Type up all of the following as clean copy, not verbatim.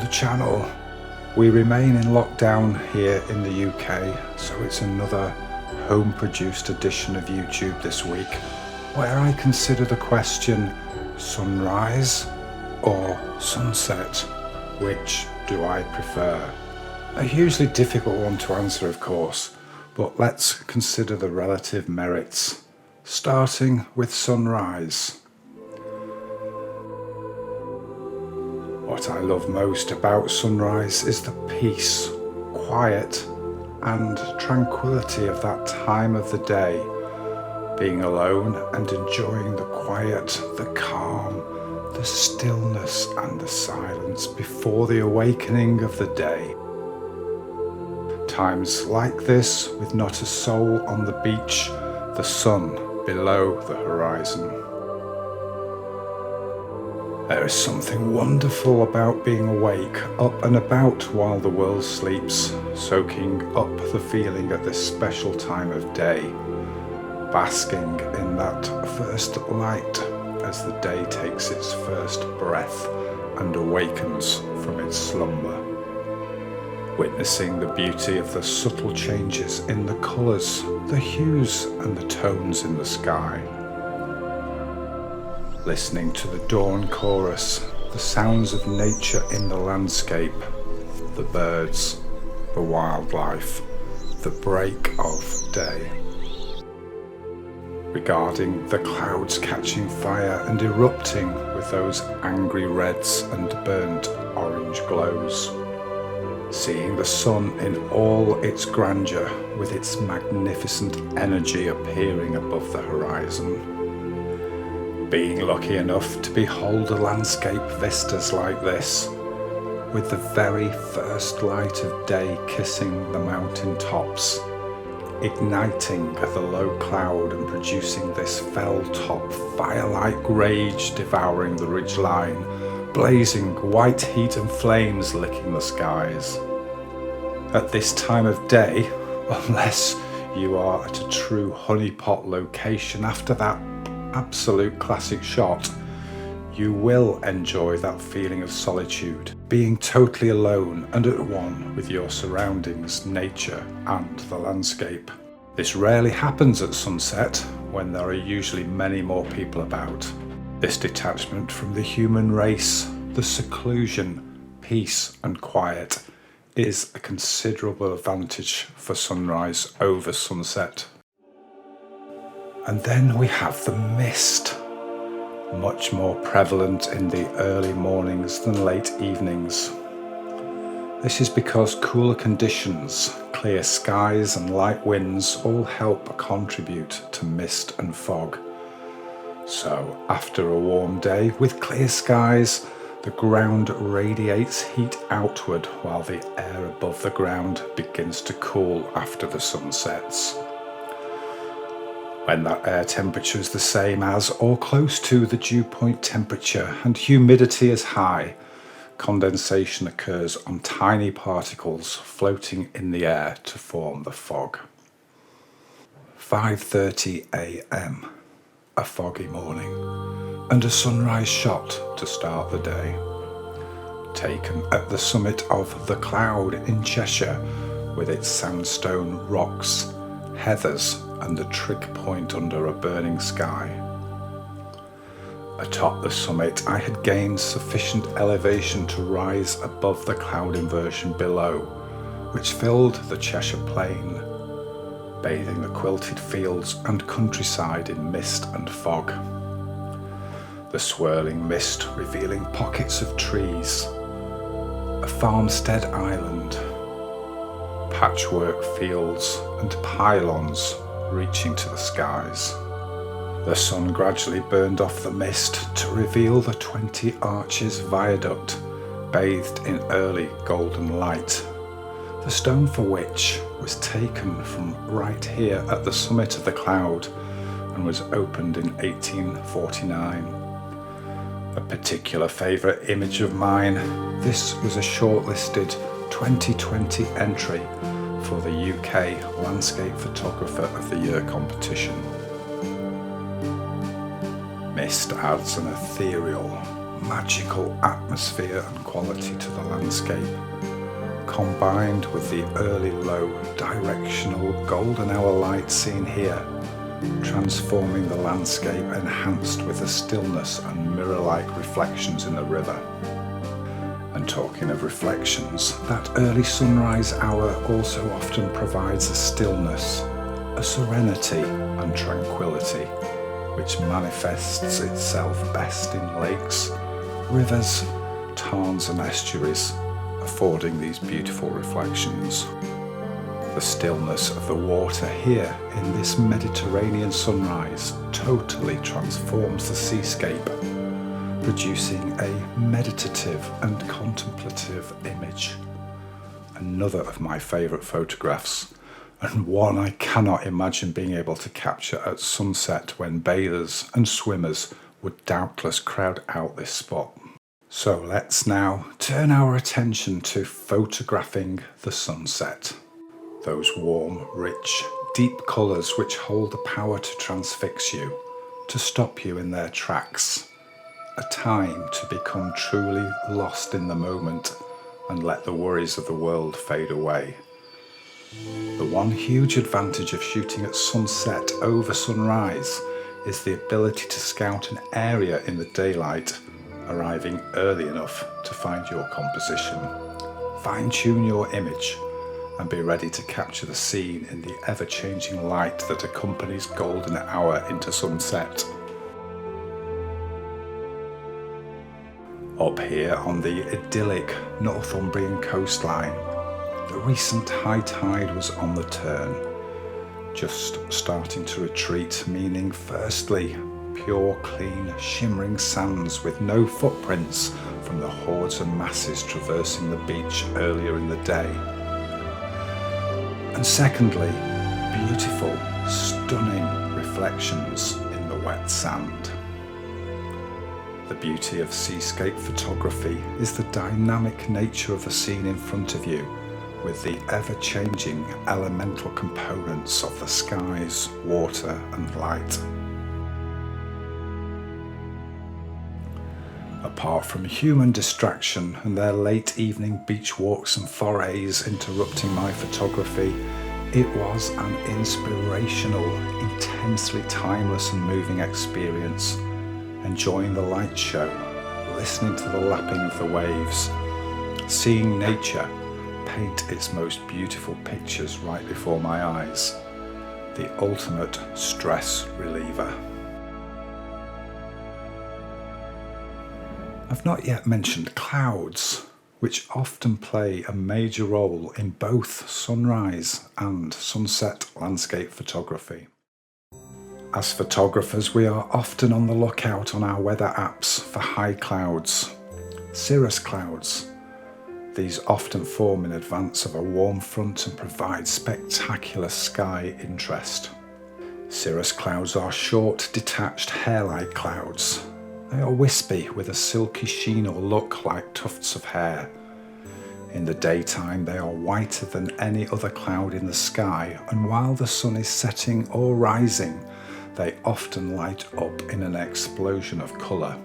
the channel. We remain in lockdown here in the UK, so it's another home-produced edition of YouTube this week, where I consider the question, sunrise or sunset? Which do I prefer? A hugely difficult one to answer, of course, but let's consider the relative merits, starting with sunrise. What I love most about sunrise is the peace, quiet, and tranquility of that time of the day. Being alone and enjoying the quiet, the calm, the stillness and the silence before the awakening of the day. Times like this, with not a soul on the beach, the sun below the horizon. There is something wonderful about being awake, up and about while the world sleeps, soaking up the feeling at this special time of day, basking in that first light as the day takes its first breath and awakens from its slumber. Witnessing the beauty of the subtle changes in the colours, the hues and the tones in the sky. Listening to the dawn chorus, the sounds of nature in the landscape, the birds, the wildlife, the break of day. Regarding the clouds catching fire and erupting with those angry reds and burnt orange glows. Seeing the sun in all its grandeur with its magnificent energy appearing above the horizon. Being lucky enough to behold landscape vistas like this, with the very first light of day kissing the mountain tops, igniting the low cloud and producing this fell top fire-like rage devouring the ridgeline, blazing white heat and flames licking the skies. At this time of day, unless you are at a true honeypot location after that absolute classic shot, you will enjoy that feeling of solitude, being totally alone and at one with your surroundings, nature and the landscape. This rarely happens at sunset, when there are usually many more people about. This detachment from the human race, the seclusion, peace and quiet, is a considerable advantage for sunrise over sunset. And then we have the mist, much more prevalent in the early mornings than late evenings. This is because cooler conditions, clear skies and light winds all help contribute to mist and fog. So after a warm day with clear skies, the ground radiates heat outward while the air above the ground begins to cool after the sun sets. When that air temperature is the same as or close to the dew point temperature and humidity is high, condensation occurs on tiny particles floating in the air to form the fog. 5:30 a.m. A foggy morning and a sunrise shot to start the day. Taken at the summit of The Cloud in Cheshire with its sandstone rocks, heathers and a trig point under a burning sky. Atop the summit I had gained sufficient elevation to rise above the cloud inversion below, which filled the Cheshire plain, bathing the quilted fields and countryside in mist and fog. The swirling mist revealing pockets of trees, a farmstead island, patchwork fields and pylons reaching to the skies. The sun gradually burned off the mist to reveal the 20 Arches viaduct, bathed in early golden light, the stone for which was taken from right here at the summit of the cloud and was opened in 1849. A particular favourite image of mine, this was a shortlisted 2020 entry for the UK Landscape Photographer of the Year competition. Mist adds an ethereal, magical atmosphere and quality to the landscape, combined with the early low directional golden hour light seen here, transforming the landscape enhanced with the stillness and mirror-like reflections in the river. And talking of reflections, that early sunrise hour also often provides a stillness, a serenity and tranquility, which manifests itself best in lakes, rivers, tarns and estuaries, affording these beautiful reflections. The stillness of the water here in this Mediterranean sunrise totally transforms the seascape, producing a meditative and contemplative image. Another of my favourite photographs, and one I cannot imagine being able to capture at sunset when bathers and swimmers would doubtless crowd out this spot. So let's now turn our attention to photographing the sunset. Those warm, rich, deep colours which hold the power to transfix you, to stop you in their tracks. A time to become truly lost in the moment and let the worries of the world fade away. The one huge advantage of shooting at sunset over sunrise is the ability to scout an area in the daylight, arriving early enough to find your composition, fine-tune your image, and be ready to capture the scene in the ever-changing light that accompanies golden hour into sunset. Up here on the idyllic Northumbrian coastline, the recent high tide was on the turn, just starting to retreat, meaning firstly, pure, clean, shimmering sands with no footprints from the hordes and masses traversing the beach earlier in the day. And secondly, beautiful, stunning reflections in the wet sand. The beauty of seascape photography is the dynamic nature of the scene in front of you, with the ever-changing elemental components of the skies, water and light. Apart from human distraction and their late evening beach walks and forays interrupting my photography, it was an inspirational, intensely timeless and moving experience, enjoying the light show, listening to the lapping of the waves, seeing nature paint its most beautiful pictures right before my eyes. The ultimate stress reliever. I've not yet mentioned clouds, which often play a major role in both sunrise and sunset landscape photography. As photographers, we are often on the lookout on our weather apps for high clouds, cirrus clouds. These often form in advance of a warm front and provide spectacular sky interest. Cirrus clouds are short, detached, hair-like clouds. They are wispy with a silky sheen or look like tufts of hair. In the daytime, they are whiter than any other cloud in the sky, and while the sun is setting or rising, they often light up in an explosion of colour.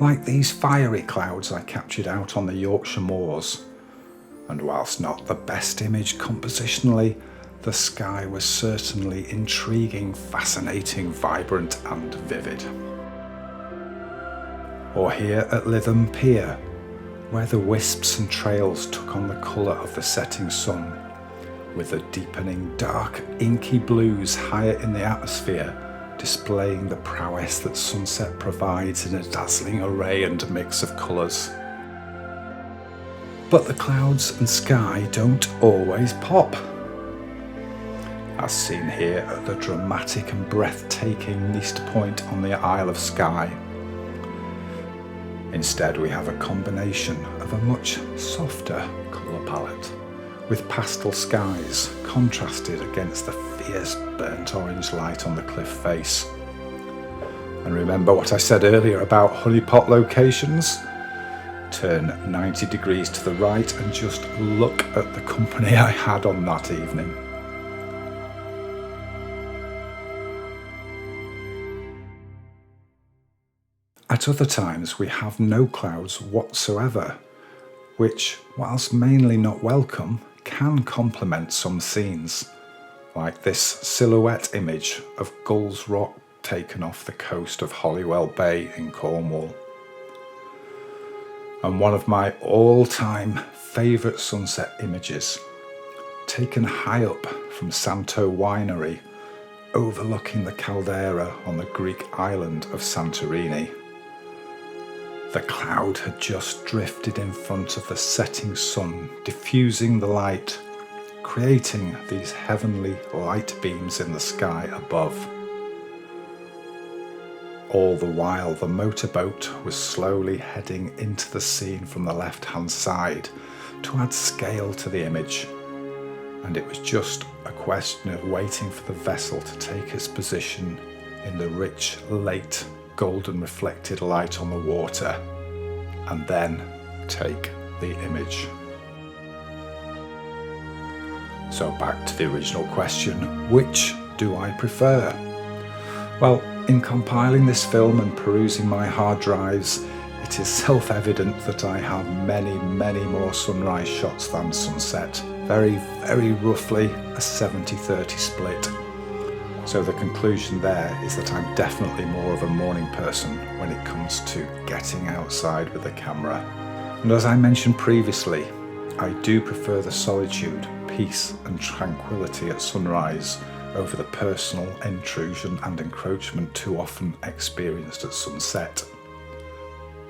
Like these fiery clouds I captured out on the Yorkshire moors, and whilst not the best image compositionally, the sky was certainly intriguing, fascinating, vibrant and vivid. Or here at Lytham Pier, where the wisps and trails took on the colour of the setting sun, with the deepening dark inky blues higher in the atmosphere, displaying the prowess that sunset provides in a dazzling array and mix of colours. But the clouds and sky don't always pop. As seen here at the dramatic and breathtaking Neast Point on the Isle of Skye. Instead, we have a combination of a much softer colour palette, with pastel skies contrasted against the fierce burnt orange light on the cliff face. And remember what I said earlier about honeypot locations? Turn 90 degrees to the right and just look at the company I had on that evening. At other times we have no clouds whatsoever, which, whilst mainly not welcome, can complement some scenes, like this silhouette image of Gull's Rock taken off the coast of Holywell Bay in Cornwall. And one of my all-time favourite sunset images, taken high up from Santo Winery, overlooking the caldera on the Greek island of Santorini. The cloud had just drifted in front of the setting sun, diffusing the light, creating these heavenly light beams in the sky above. All the while, the motorboat was slowly heading into the scene from the left-hand side to add scale to the image, and it was just a question of waiting for the vessel to take its position in the rich, late, golden reflected light on the water, and then take the image. So back to the original question, which do I prefer? Well, in compiling this film and perusing my hard drives, it is self-evident that I have many, many more sunrise shots than sunset. Very, very roughly a 70-30 split. So the conclusion there is that I'm definitely more of a morning person when it comes to getting outside with the camera. And as I mentioned previously, I do prefer the solitude, peace and tranquility at sunrise over the personal intrusion and encroachment too often experienced at sunset.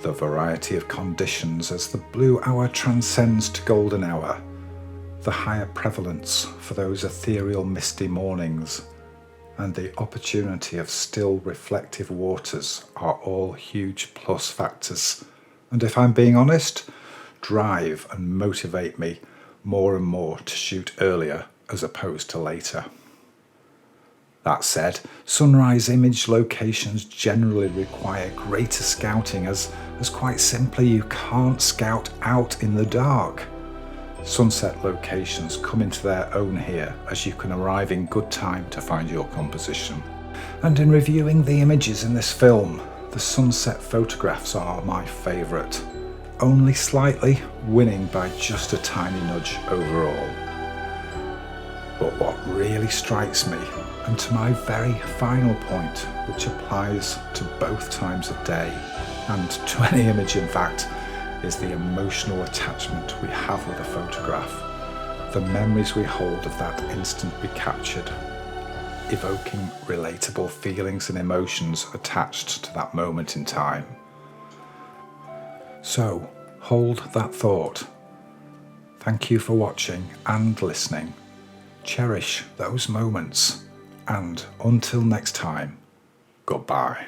The variety of conditions as the blue hour transcends to golden hour, the higher prevalence for those ethereal misty mornings, and the opportunity of still reflective waters are all huge plus factors, and if I'm being honest, drive and motivate me more and more to shoot earlier as opposed to later. That said, sunrise image locations generally require greater scouting as quite simply you can't scout out in the dark. Sunset locations come into their own here as you can arrive in good time to find your composition. And in reviewing the images in this film, the sunset photographs are my favourite, only slightly winning by just a tiny nudge overall. But what really strikes me, and to my very final point, which applies to both times of day, and to any image in fact, is the emotional attachment we have with a photograph, the memories we hold of that instant we captured, evoking relatable feelings and emotions attached to that moment in time. So, hold that thought. Thank you for watching and listening. Cherish those moments, and until next time, goodbye.